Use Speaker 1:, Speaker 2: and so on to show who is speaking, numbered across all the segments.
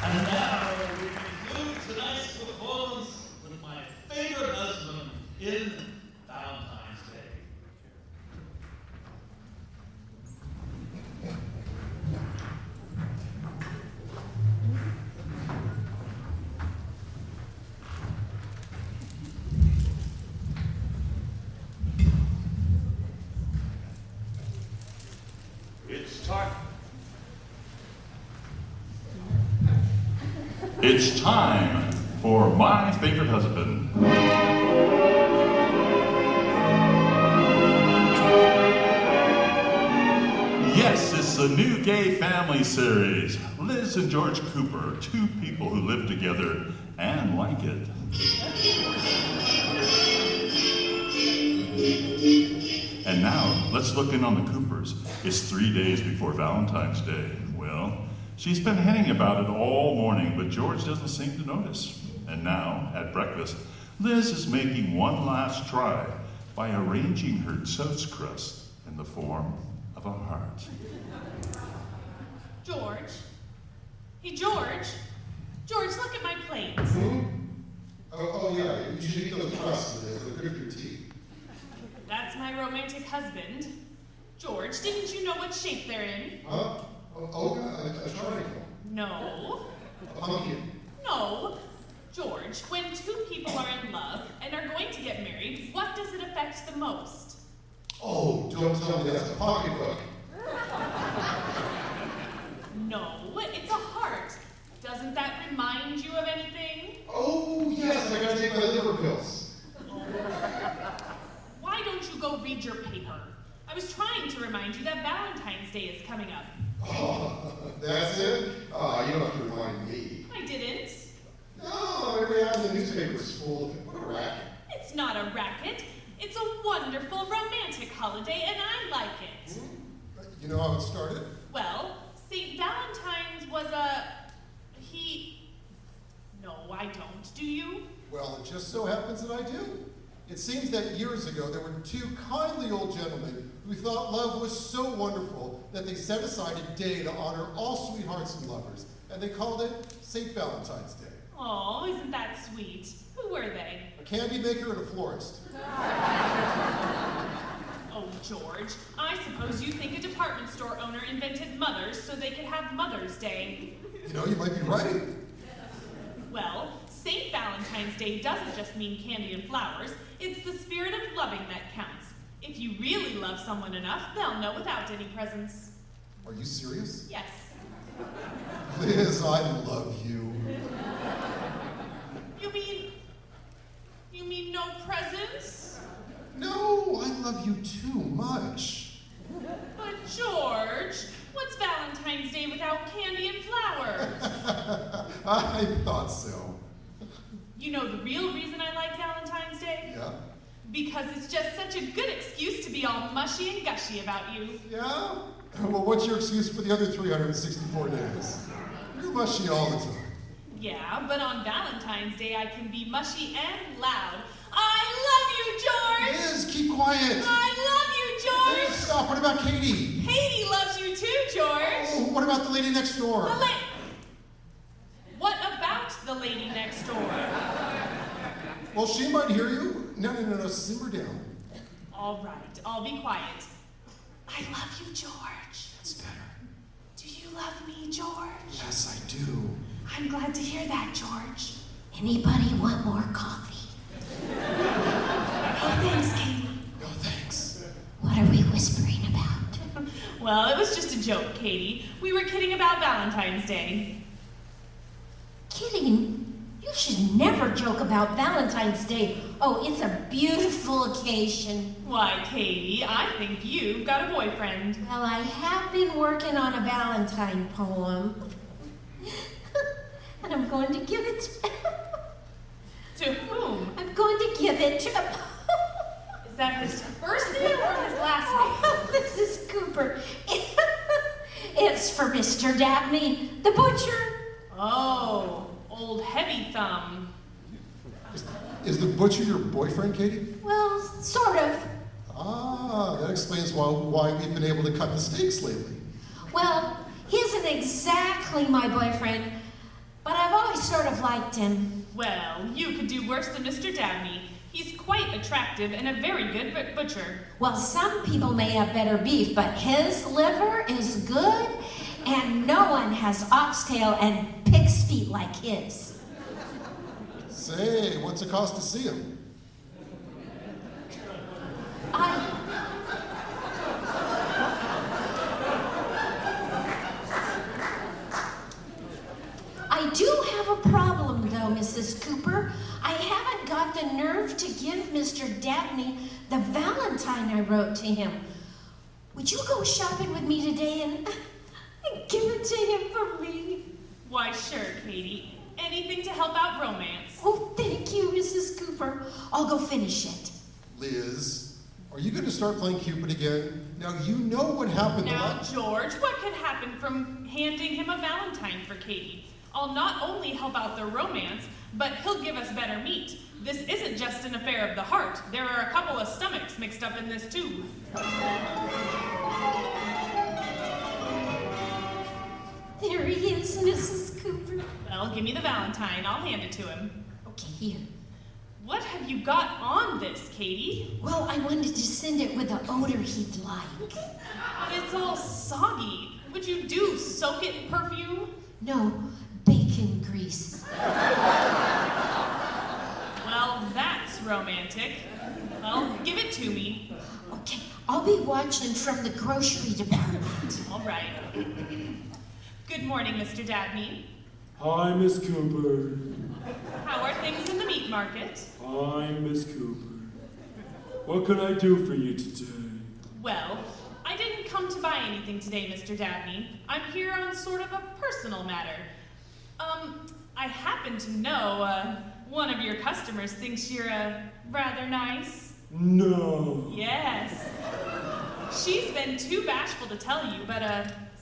Speaker 1: And now we conclude tonight's performance with my favorite husband in Valentine's Day.
Speaker 2: It's time for my favorite husband. Yes, it's the new gay family series. Liz and George Cooper, two people who live together and like it. And now, let's look in on the Coopers. It's 3 days before Valentine's Day. Well, she's been hinting about it all morning, but George doesn't seem to notice. And now, at breakfast, Liz is making one last try by arranging her toast crust in the form of a heart.
Speaker 3: George? Hey, George? George, look at my plate.
Speaker 4: Oh yeah, you should eat those crusts, Liz. They're good for your teeth.
Speaker 3: That's my romantic husband. George, didn't you know what shape they're in?
Speaker 4: Huh? A triangle.
Speaker 3: No.
Speaker 4: A pumpkin.
Speaker 3: No. George, when two people are in love and are going to get married, what does it affect the most?
Speaker 4: Oh, don't tell me that's a pocketbook.
Speaker 3: No, it's a heart. Doesn't that remind you of anything?
Speaker 4: Oh yes, I gotta take my liver pills.
Speaker 3: Why don't you go read your paper? I was trying to remind you that Valentine's Day is coming up.
Speaker 4: Oh, that's it? Oh, you don't have to remind me.
Speaker 3: I didn't.
Speaker 4: No, every ad in the newspaper is full of it. What a racket.
Speaker 3: It's not a racket. It's a wonderful romantic holiday, and I like it.
Speaker 4: You know how it started?
Speaker 3: Well, St. Valentine's was No, I don't. Do you?
Speaker 4: Well, it just so happens that I do. It seems that years ago there were two kindly old gentlemen who thought love was so wonderful that they set aside a day to honor all sweethearts and lovers, and they called it St. Valentine's Day.
Speaker 3: Oh, isn't that sweet? Who were they?
Speaker 4: A candy maker and a florist.
Speaker 3: Oh, George, I suppose you think a department store owner invented mothers so they could have Mother's Day.
Speaker 4: You know, you might be right.
Speaker 3: Well, St. Valentine's Day doesn't just mean candy and flowers. It's the spirit of loving that counts. If you really love someone enough, they'll know without any presents.
Speaker 4: Are you serious?
Speaker 3: Yes.
Speaker 4: Liz, I love you.
Speaker 3: You mean no presents?
Speaker 4: No, I love you too much.
Speaker 3: But George, what's Valentine's Day without candy and flowers?
Speaker 4: I thought so.
Speaker 3: You know the real reason I like Valentine's Day?
Speaker 4: Yeah?
Speaker 3: Because it's just such a good excuse to be all mushy and gushy about you.
Speaker 4: Yeah? Well, what's your excuse for the other 364 days? You're mushy all the time.
Speaker 3: Yeah, but on Valentine's Day I can be mushy and loud. I love you, George!
Speaker 4: Liz, keep quiet!
Speaker 3: I love you, George!
Speaker 4: Liz, stop! What about Katie?
Speaker 3: Katie loves you too, George!
Speaker 4: Oh, what about the lady next door?
Speaker 3: What about the lady next door?
Speaker 4: Well, she might hear you. No, simmer down.
Speaker 3: All right, I'll be quiet. I love you, George.
Speaker 4: That's better.
Speaker 3: Do you love me, George?
Speaker 4: Yes, I do.
Speaker 3: I'm glad to hear that, George.
Speaker 5: Anybody want more coffee?
Speaker 3: Oh, thanks, Katie.
Speaker 4: No, thanks.
Speaker 5: What are we whispering about?
Speaker 3: Well, it was just a joke, Katie. We were kidding about Valentine's Day.
Speaker 5: Kidding? You should never joke about Valentine's Day. Oh, it's a beautiful occasion.
Speaker 3: Why, Katie, I think you've got a boyfriend.
Speaker 5: Well, I have been working on a Valentine poem. And I'm going to give it
Speaker 3: To whom?
Speaker 5: I'm going to give it to...
Speaker 3: Is that his first name or his last name?
Speaker 5: Oh, Mrs. Cooper. It's for Mr. Dabney, the butcher.
Speaker 3: Oh, old heavy thumb.
Speaker 4: Is the butcher your boyfriend, Katie?
Speaker 5: Well, sort of.
Speaker 4: Ah, that explains why we've been able to cut the steaks lately.
Speaker 5: Well, he isn't exactly my boyfriend, sort of liked him.
Speaker 3: Well, you could do worse than Mr. Dabney. He's quite attractive and a very good butcher.
Speaker 5: Well, some people may have better beef, but his liver is good, and no one has oxtail and pig's feet like his.
Speaker 4: Say, what's it cost to see him?
Speaker 5: I do have a problem, though, Mrs. Cooper. I haven't got the nerve to give Mr. Dabney the Valentine I wrote to him. Would you go shopping with me today and give it to him for me?
Speaker 3: Why, sure, Katie. Anything to help out romance.
Speaker 5: Oh, thank you, Mrs. Cooper. I'll go finish it.
Speaker 4: Liz, are you going to start playing Cupid again? Now, you know what happened
Speaker 3: Now, George, what could happen from handing him a Valentine for Katie? I'll not only help out their romance, but he'll give us better meat. This isn't just an affair of the heart. There are a couple of stomachs mixed up in this, too.
Speaker 5: There he is, Mrs. Cooper.
Speaker 3: Well, give me the Valentine. I'll hand it to him.
Speaker 5: Okay, here.
Speaker 3: What have you got on this, Katie?
Speaker 5: Well, I wanted to send it with the odor he'd like.
Speaker 3: But it's all soggy. Would you do soak it in perfume?
Speaker 5: No, bacon grease.
Speaker 3: Well, that's romantic. Well, give it to me.
Speaker 5: Okay, I'll be watching from the grocery department.
Speaker 3: All right. Good morning, Mr. Dabney.
Speaker 6: Hi, Miss Cooper.
Speaker 3: How are things in the meat market?
Speaker 6: Fine, Miss Cooper. What can I do for you today?
Speaker 3: Well, I didn't come to buy anything today, Mr. Dabney. I'm here on sort of a personal matter. I happen to know, one of your customers thinks you're, rather nice.
Speaker 6: No.
Speaker 3: Yes. She's been too bashful to tell you, but,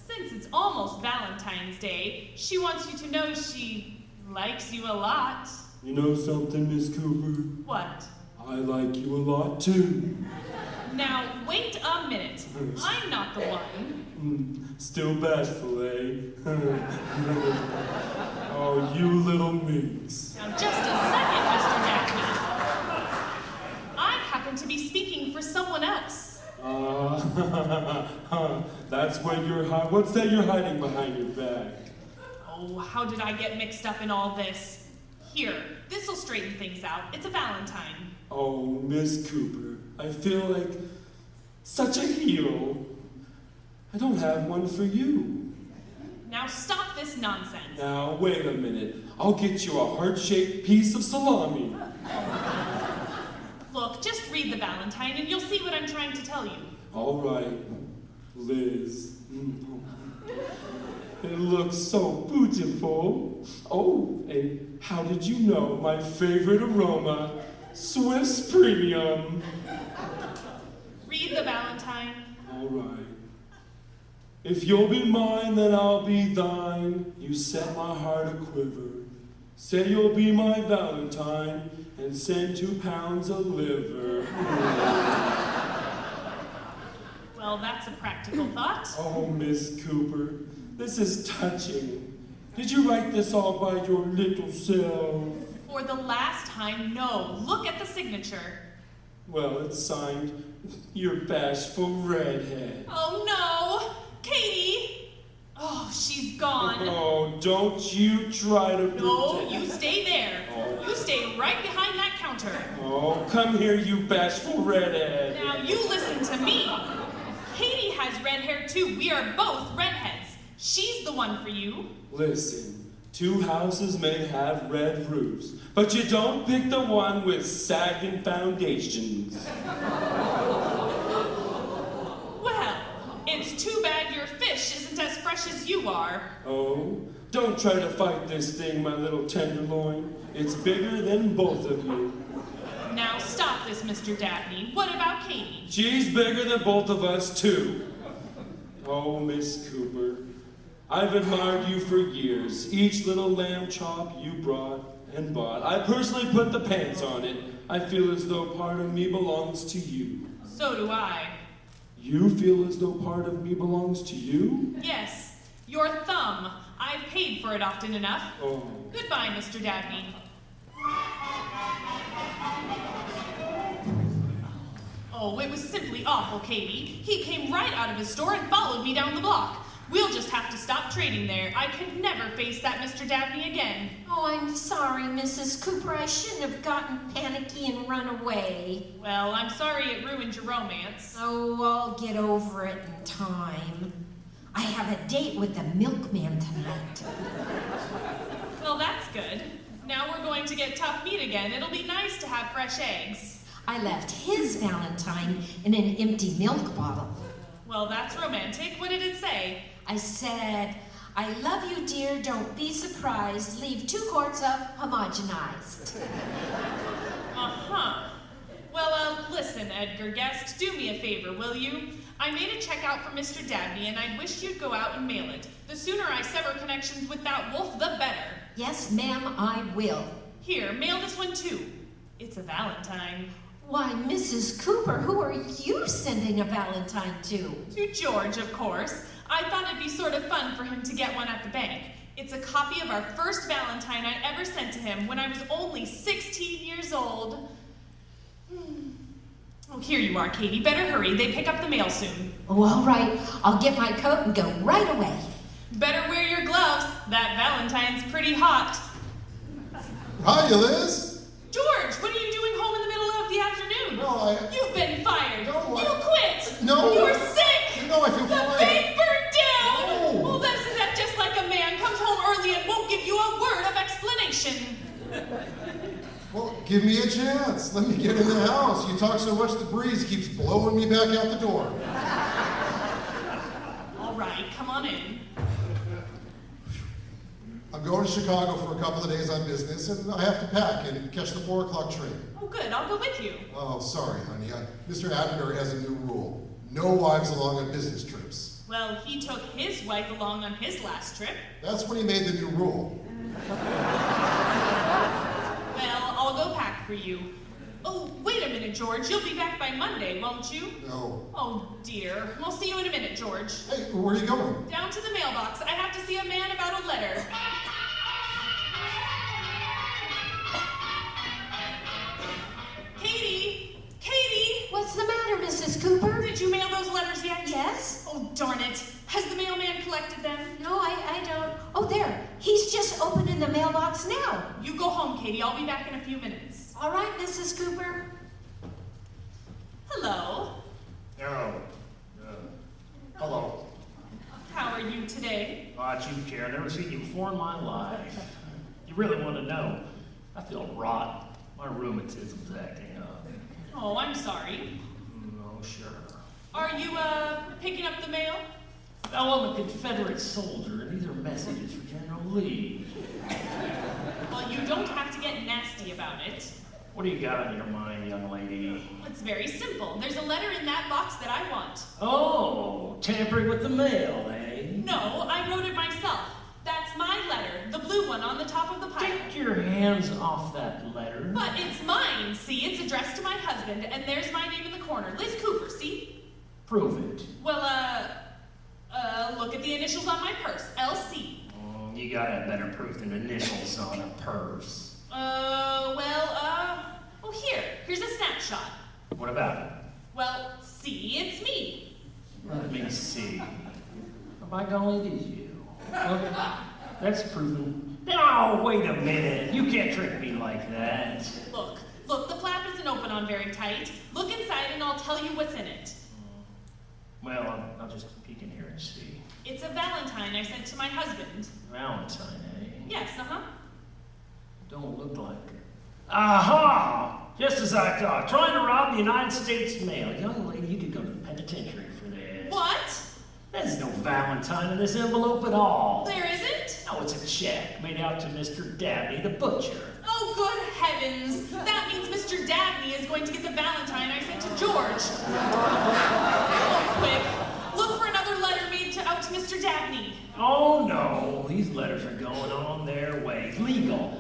Speaker 3: since it's almost Valentine's Day, she wants you to know she likes you a lot.
Speaker 6: You know something, Miss Cooper?
Speaker 3: What?
Speaker 6: I like you a lot, too.
Speaker 3: Now, wait a minute. I'm not the one.
Speaker 6: Still bashful, eh? Oh, you little minx.
Speaker 3: Now, just a second, Mr. Dabney. I happen to be speaking for someone else.
Speaker 6: That's what what's that you're hiding behind your back?
Speaker 3: Oh, how did I get mixed up in all this? Here, this'll straighten things out. It's a Valentine.
Speaker 6: Oh, Miss Cooper, I feel like such a hero. I don't have one for you.
Speaker 3: Now stop this nonsense.
Speaker 6: Now, wait a minute. I'll get you a heart-shaped piece of salami.
Speaker 3: Look, just read the Valentine and you'll see what I'm trying to tell you.
Speaker 6: All right, Liz. It looks so beautiful. Oh, and how did you know my favorite aroma, Swiss Premium?
Speaker 3: Read the Valentine.
Speaker 6: All right. If you'll be mine, then I'll be thine. You set my heart a quiver. Say you'll be my Valentine and send 2 pounds of liver.
Speaker 3: Well, that's a practical thought.
Speaker 6: Oh, Miss Cooper, this is touching. Did you write this all by your little self?
Speaker 3: For the last time, no. Look at the signature.
Speaker 6: Well, it's signed, your bashful redhead.
Speaker 3: Oh, no! Katie! Oh, she's gone.
Speaker 6: Oh, don't you try to
Speaker 3: No,
Speaker 6: pretend.
Speaker 3: you stay there.
Speaker 6: Oh.
Speaker 3: You stay right behind that counter.
Speaker 6: Oh, come here, you bashful redhead.
Speaker 3: Now you listen to me. Katie has red hair too. We are both redheads. She's the one for you.
Speaker 6: Listen, 2 houses may have red roofs, but you don't pick the one with sagging foundations.
Speaker 3: Well, it's too bad your fish isn't as fresh as you are.
Speaker 6: Oh, don't try to fight this thing, my little tenderloin. It's bigger than both of you.
Speaker 3: Now stop this, Mr. Dabney. What about Katie?
Speaker 6: She's bigger than both of us, too. Oh, Miss Cooper, I've admired you for years. Each little lamb chop you brought and bought. I personally put the pants on it. I feel as though part of me belongs to you.
Speaker 3: So do I.
Speaker 6: You feel as though part of me belongs to you?
Speaker 3: Yes, your thumb. I've paid for for it often enough.
Speaker 6: Oh.
Speaker 3: Goodbye, Mr. Dabney. Oh, it was simply awful, Katie. He came right out of his store and followed me down the block. We'll just have to stop trading there. I could never face that Mr. Dabney again.
Speaker 5: Oh, I'm sorry, Mrs. Cooper. I shouldn't have gotten panicky and run away.
Speaker 3: Well, I'm sorry it ruined your romance.
Speaker 5: Oh, I'll get over it in time. I have a date with the milkman tonight.
Speaker 3: Well, that's good. Now we're going to get tough meat again. It'll be nice to have fresh eggs.
Speaker 5: I left his Valentine in an empty milk bottle.
Speaker 3: Well, that's romantic. What did it say?
Speaker 5: I said, I love you, dear. Don't be surprised. Leave 2 quarts of homogenized.
Speaker 3: Uh-huh. Well, listen, Edgar Guest, do me a favor, will you? I made a check out for Mr. Dabney, and I wish you'd go out and mail it. The sooner I sever connections with that wolf, the better.
Speaker 5: Yes, ma'am, I will.
Speaker 3: Here, mail this one too. It's a Valentine.
Speaker 5: Why, Mrs. Cooper, who are you sending a Valentine to?
Speaker 3: To George, of course. I thought it'd be sort of fun for him to get one at the bank. It's a copy of our first Valentine I ever sent to him when I was only 16 years old. Oh, here you are, Katie. Better hurry. They pick up the mail soon.
Speaker 5: Oh, all right. I'll get my coat and go right away.
Speaker 3: Better wear your gloves. That Valentine's pretty hot.
Speaker 4: Hi, Liz.
Speaker 3: George, what are you doing home in the middle of the afternoon?
Speaker 4: No,
Speaker 3: You've been fired.
Speaker 4: No,
Speaker 3: You quit.
Speaker 4: No.
Speaker 3: You're sick.
Speaker 4: No, I feel
Speaker 3: The
Speaker 4: fine.
Speaker 3: bank burned down.
Speaker 4: No.
Speaker 3: Well, isn't that just like a man comes home early and won't give you a word of explanation?
Speaker 4: Well, give me a chance. Let me get in the house. You talk so much the breeze keeps blowing me back out the door.
Speaker 3: All right, come on in.
Speaker 4: I'm going to Chicago for a couple of days on business, and I have to pack and catch the 4 o'clock train.
Speaker 3: Oh, good. I'll go with you.
Speaker 4: Oh, sorry, honey. Mr. Attenberry has a new rule. No wives along on business trips.
Speaker 3: Well, he took his wife along on his last trip.
Speaker 4: That's when he made the new rule.
Speaker 3: Well, I'll go pack for you. Oh, wait a minute, George. You'll be back by Monday, won't you?
Speaker 4: No.
Speaker 3: Oh, dear. We'll see you in a minute, George.
Speaker 4: Hey, where are you going?
Speaker 3: Down to the mailbox. I have to see a man about a letter. Katie! Katie!
Speaker 5: What's the matter, Mrs. Cooper?
Speaker 3: Did you mail those letters yet?
Speaker 5: Yes?
Speaker 3: Oh, darn it. Has the mailman collected them?
Speaker 5: No, I don't. Oh, there. He's just opening the mailbox now.
Speaker 3: You go home, Katie. I'll be back in a few minutes.
Speaker 5: All right, Mrs. Cooper.
Speaker 3: Hello.
Speaker 7: Hello.
Speaker 3: How are you today?
Speaker 7: Chief Chair, I've never seen you before in my life. You really want to know? I feel rotten. My rheumatism's acting up.
Speaker 3: Oh, I'm sorry.
Speaker 7: Oh, sure.
Speaker 3: Are you, picking up the mail?
Speaker 7: Well, I'm a Confederate soldier, and these are messages for General Lee.
Speaker 3: Well, you don't have to get nasty about it.
Speaker 7: What do you got on your mind, young lady?
Speaker 3: It's very simple. There's a letter in that box that I want.
Speaker 7: Oh, tampering with the mail, eh?
Speaker 3: No, I wrote it myself. That's my letter, the blue one on the top of the pile.
Speaker 7: Take your hands off that letter.
Speaker 3: But it's mine, see? It's addressed to my husband, and there's my name in the corner. Liz Cooper, see?
Speaker 7: Prove it.
Speaker 3: Well, look at the initials on my purse. LC.
Speaker 7: You gotta have better proof than initials on a purse.
Speaker 3: Here's a snapshot.
Speaker 7: What about it?
Speaker 3: Well, see, it's me.
Speaker 7: Let me see. Oh, by golly, it is you. Well, that's proven. No, wait a minute. You can't trick me like that.
Speaker 3: Look, the flap isn't open on very tight. Look inside and I'll tell you what's in it.
Speaker 7: Well, I'll just peek in here and see.
Speaker 3: It's a Valentine I sent to my husband.
Speaker 7: Valentine, eh?
Speaker 3: Yes,
Speaker 7: Don't look like her. Aha! Just as I thought. Trying to rob the United States mail. Young lady, you could go to the penitentiary for this.
Speaker 3: What?
Speaker 7: There's no Valentine in this envelope at all.
Speaker 3: There isn't?
Speaker 7: No, it's a check made out to Mr. Dabney, the butcher.
Speaker 3: Oh, good heavens. That means Mr. Dabney is going to get the Valentine I sent to George. Oh, quick. Look for another letter made out to Mr. Dabney.
Speaker 7: Oh, no. These letters are going on their way. Legal.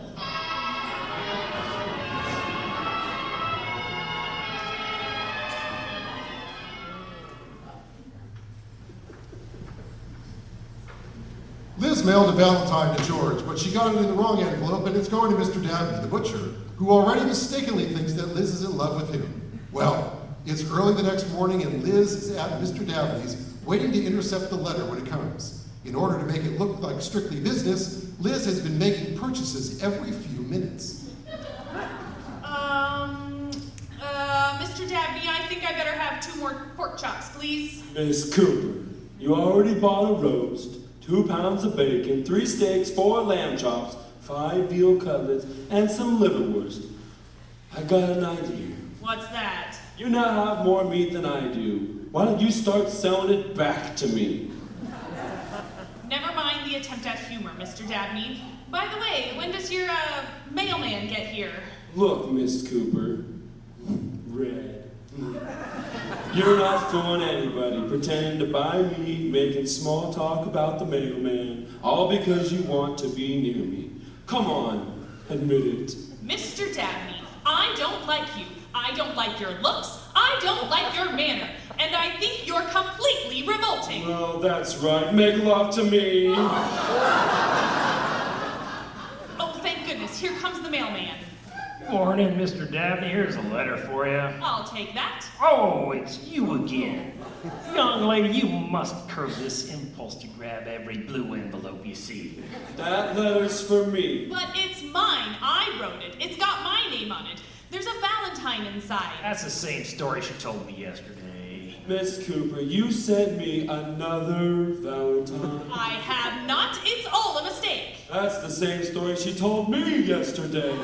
Speaker 4: Liz this mail to Valentine to George, but she got it in the wrong envelope, and it's going to Mr. Dabney, the butcher, who already mistakenly thinks that Liz is in love with him. Well, it's early the next morning, and Liz is at Mr. Dabney's, waiting to intercept the letter when it comes. In order to make it look like strictly business, Liz has been making purchases every few minutes.
Speaker 3: Mr. Dabney, I think I better have 2 more pork chops, please.
Speaker 6: Miss Cooper, you already bought a roast, 2 pounds of bacon, 3 steaks, 4 lamb chops, 5 veal cutlets, and some liverwurst. I got an idea.
Speaker 3: What's that?
Speaker 6: You now have more meat than I do. Why don't you start selling it back to me?
Speaker 3: Never mind the attempt at humor, Mr. Dabney. By the way, when does your, mailman get here?
Speaker 6: Look, Miss Cooper. Red. You're not fooling anybody, pretending to buy meat, making small talk about the mailman, all because you want to be near me. Come on, admit it.
Speaker 3: Mr. Dabney, I don't like you. I don't like your looks. I don't like your manner. And I think you're completely revolting.
Speaker 6: Well, that's right. Make love to me.
Speaker 3: Oh, thank goodness. Here comes the mailman.
Speaker 7: Morning, Mr. Dabney. Here's a letter for you.
Speaker 3: I'll take that.
Speaker 7: Oh, it's you again. Young lady, you must curb this impulse to grab every blue envelope you see.
Speaker 6: That letter's for me.
Speaker 3: But it's mine. I wrote it. It's got my name on it. There's a Valentine inside.
Speaker 7: That's the same story she told me yesterday.
Speaker 6: Miss Cooper, you sent me another Valentine.
Speaker 3: I have not. It's all a mistake.
Speaker 6: That's the same story she told me yesterday.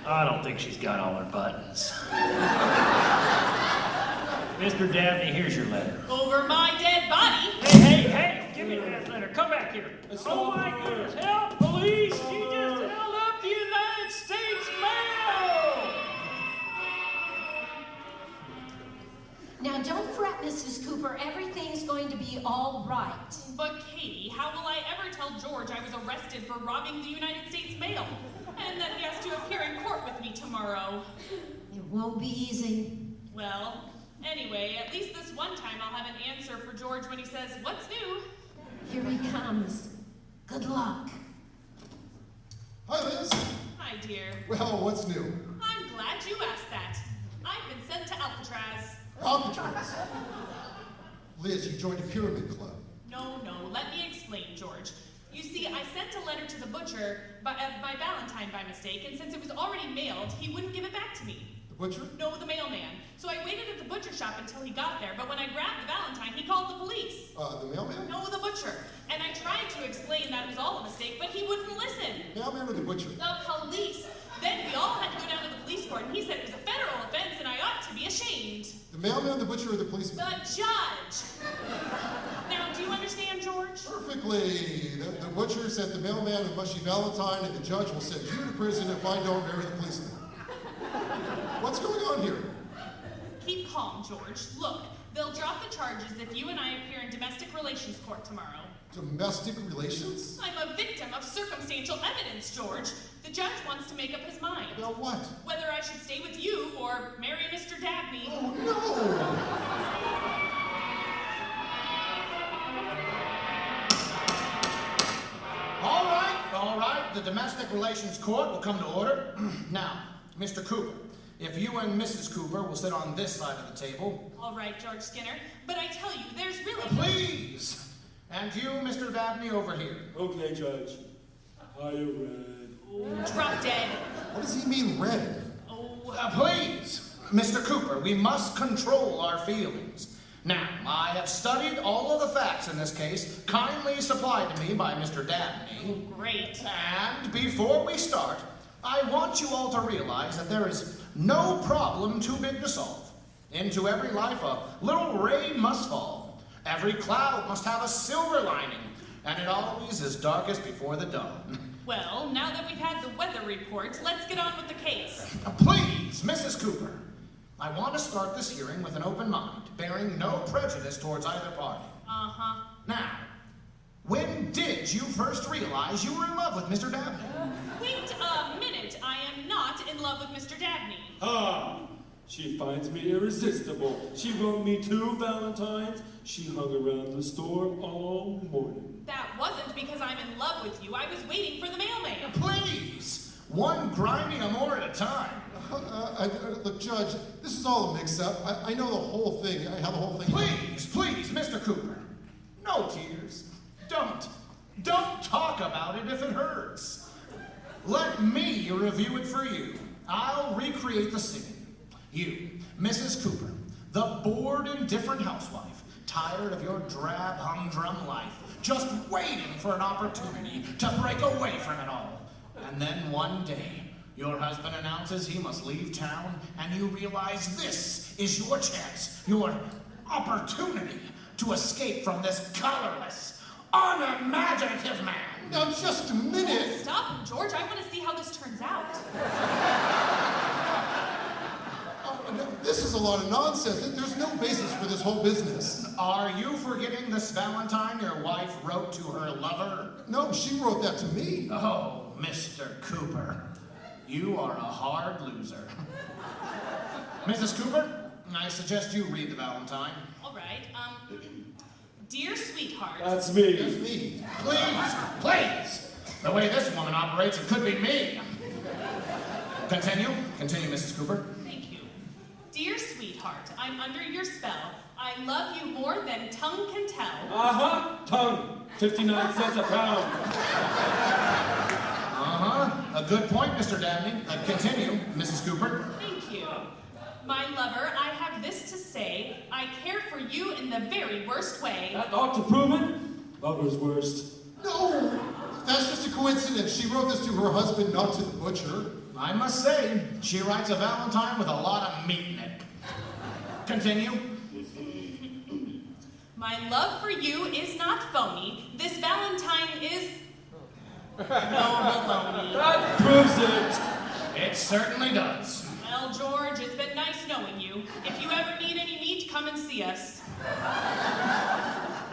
Speaker 7: I don't think she's got all her buttons. Mr. Dabney, here's your letter.
Speaker 3: Over my dead body.
Speaker 7: Hey, give me that letter. Come back here. Oh my goodness, help, police! She just held up the United States mail!
Speaker 5: Now, don't fret, Mrs. Cooper. Everything's going to be all right.
Speaker 3: But Katie, how will I ever tell George I was arrested for robbing the United States mail? And that he has to appear in court with me tomorrow.
Speaker 5: It won't be easy.
Speaker 3: Well, anyway, at least this one time I'll have an answer for George when he says, "What's new?"
Speaker 5: Here he comes. Good luck.
Speaker 4: Hi, Liz.
Speaker 3: Hi, dear.
Speaker 4: Well, what's new?
Speaker 3: I'm glad you asked that. I've been sent to Alcatraz.
Speaker 4: Alcatraz. Liz, you joined a pyramid club.
Speaker 3: No, let me explain, George. You see, I sent a letter to the butcher by Valentine by mistake, and since it was already mailed, he wouldn't give it back to me.
Speaker 4: The butcher?
Speaker 3: No, the mailman. So I waited at the butcher shop until he got there, but when I grabbed the Valentine, he called the police.
Speaker 4: The mailman?
Speaker 3: No, the butcher. And I tried to explain that it was all a mistake, but he wouldn't listen.
Speaker 4: Mailman or the butcher?
Speaker 3: The police. Then we all had to go down to the police court, and he said it was a federal offense, and I ought to be ashamed.
Speaker 4: The mailman, the butcher, or the policeman?
Speaker 3: The judge. Now, do you understand, George?
Speaker 4: Perfectly. The butcher sent the mailman a mushy Valentine, and the judge will send you to prison if I don't marry the policeman. What's going on here?
Speaker 3: Keep calm, George. Look, they'll drop the charges if you and I appear in domestic relations court tomorrow.
Speaker 4: Domestic relations?
Speaker 3: I'm a victim of circumstantial evidence, George. The judge wants to make up his mind.
Speaker 4: About what?
Speaker 3: Whether I should stay with you or marry Mr. Dabney.
Speaker 4: Oh, no!
Speaker 8: All right. The domestic relations court will come to order. Now, Mr. Cooper, if you and Mrs. Cooper will sit on this side of the table.
Speaker 3: All right, George Skinner. But I tell you, there's really...
Speaker 8: Please! And you, Mr. Dabney, over here.
Speaker 6: Okay, Judge. Hiya, Red.
Speaker 3: Drop dead.
Speaker 4: What does he mean, red?
Speaker 3: Oh,
Speaker 8: Please, Mr. Cooper, we must control our feelings. Now, I have studied all of the facts in this case, kindly supplied to me by Mr. Dabney.
Speaker 3: great.
Speaker 8: And before we start, I want you all to realize that there is no problem too big to solve. Into every life a little rain must fall. Every cloud must have a silver lining, and it always is darkest before the dawn.
Speaker 3: Well, now that we've had the weather reports, let's get on with the case.
Speaker 8: Please, Mrs. Cooper, I want to start this hearing with an open mind, bearing no prejudice towards either party.
Speaker 3: Uh-huh.
Speaker 8: Now, when did you first realize you were in love with Mr. Dabney?
Speaker 3: Wait a minute. I am not in love with Mr. Dabney.
Speaker 6: Ah! She finds me irresistible. She wrote me 2 Valentines, She hung around the store all morning.
Speaker 3: That wasn't because I'm in love with you. I was waiting for the mailman.
Speaker 8: Please, one grimy amour at a time.
Speaker 4: Look, Judge, this is all a mix-up. I know the whole thing. I have the whole thing.
Speaker 8: Please, Mr. Cooper. No tears. Don't talk about it if it hurts. Let me review it for you. I'll recreate the scene. You, Mrs. Cooper, the bored, indifferent housewife, tired of your drab, humdrum life, just waiting for an opportunity to break away from it all. And then one day, your husband announces he must leave town, and you realize this is your chance, your opportunity to escape from this colorless, unimaginative man.
Speaker 4: Now, just a minute.
Speaker 3: Stop, George. I want to see how this turns out.
Speaker 4: No, this is a lot of nonsense. There's no basis for this whole business.
Speaker 8: Are you forgetting this Valentine your wife wrote to her lover?
Speaker 4: No, she wrote that to me.
Speaker 8: Oh, Mr. Cooper, you are a hard loser. Mrs. Cooper, I suggest you read the Valentine.
Speaker 3: All right. Dear sweetheart.
Speaker 6: That's me.
Speaker 4: That's me.
Speaker 8: Please. The way this woman operates, it could be me. Continue, Mrs. Cooper.
Speaker 3: Thank you. Dear sweetheart, I'm under your spell. I love you more than tongue can tell.
Speaker 6: Tongue. 59 cents a pound.
Speaker 8: A good point, Mr. Dabney. Continue, Mrs. Cooper.
Speaker 3: Thank you. My lover, I have this to say. I care for you in the very worst way.
Speaker 6: That ought to prove it. Lover's worst.
Speaker 4: No, that's just a coincidence. She wrote this to her husband, not to the butcher.
Speaker 8: I must say, she writes a Valentine with a lot of meat in it. Continue.
Speaker 3: My love for you is not phony. This Valentine is... no baloney.
Speaker 6: That proves it.
Speaker 8: It certainly does.
Speaker 3: Well, George, it's been nice knowing you. If you ever need any meat, come and see us.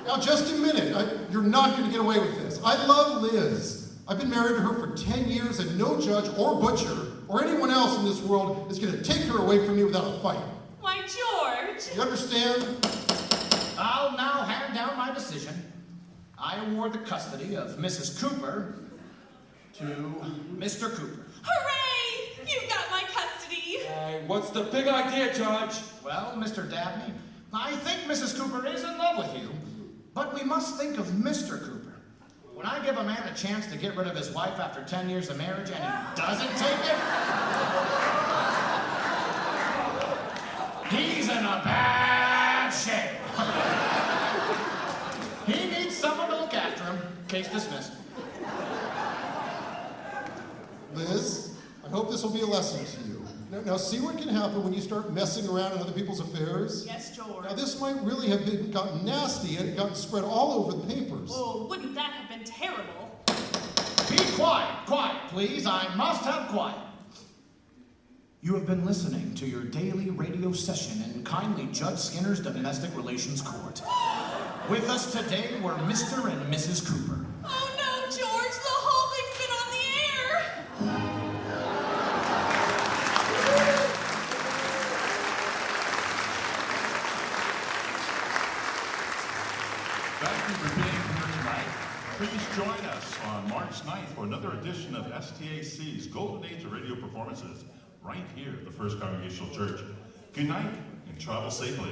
Speaker 4: Now, just a minute. You're not going to get away with this. I love Liz. I've been married to her for 10 years, and no judge or butcher or anyone else in this world is going to take her away from me without a fight.
Speaker 3: Why, George!
Speaker 4: You understand?
Speaker 8: I'll now hand down my decision. I award the custody of Mrs. Cooper to Mr. Cooper.
Speaker 3: Hooray! You got my custody!
Speaker 6: Hey, what's the big idea, Judge?
Speaker 8: Well, Mr. Dabney, I think Mrs. Cooper is in love with you, but we must think of Mr. Cooper. When I give a man a chance to get rid of his wife after 10 years of marriage and he doesn't take it, he's in a bad shape. He needs someone to look after him. Case dismissed.
Speaker 4: Liz, I hope this will be a lesson to you. Now see what can happen when you start messing around in other people's affairs?
Speaker 3: Yes, George.
Speaker 4: Now, this might really have gotten nasty and gotten spread all over the papers.
Speaker 3: Oh, wouldn't that have been terrible?
Speaker 8: Be quiet, please. I must have quiet. You have been listening to your daily radio session in kindly Judge Skinner's Domestic Relations Court. With us today were Mr. and Mrs. Cooper.
Speaker 3: Oh no, George, the whole thing's been on the air!
Speaker 2: Thank you for being here tonight. Please join us on March 9th for another edition of STAC's Golden Age of Radio Performances, right here at the First Congregational Church. Good night and travel safely.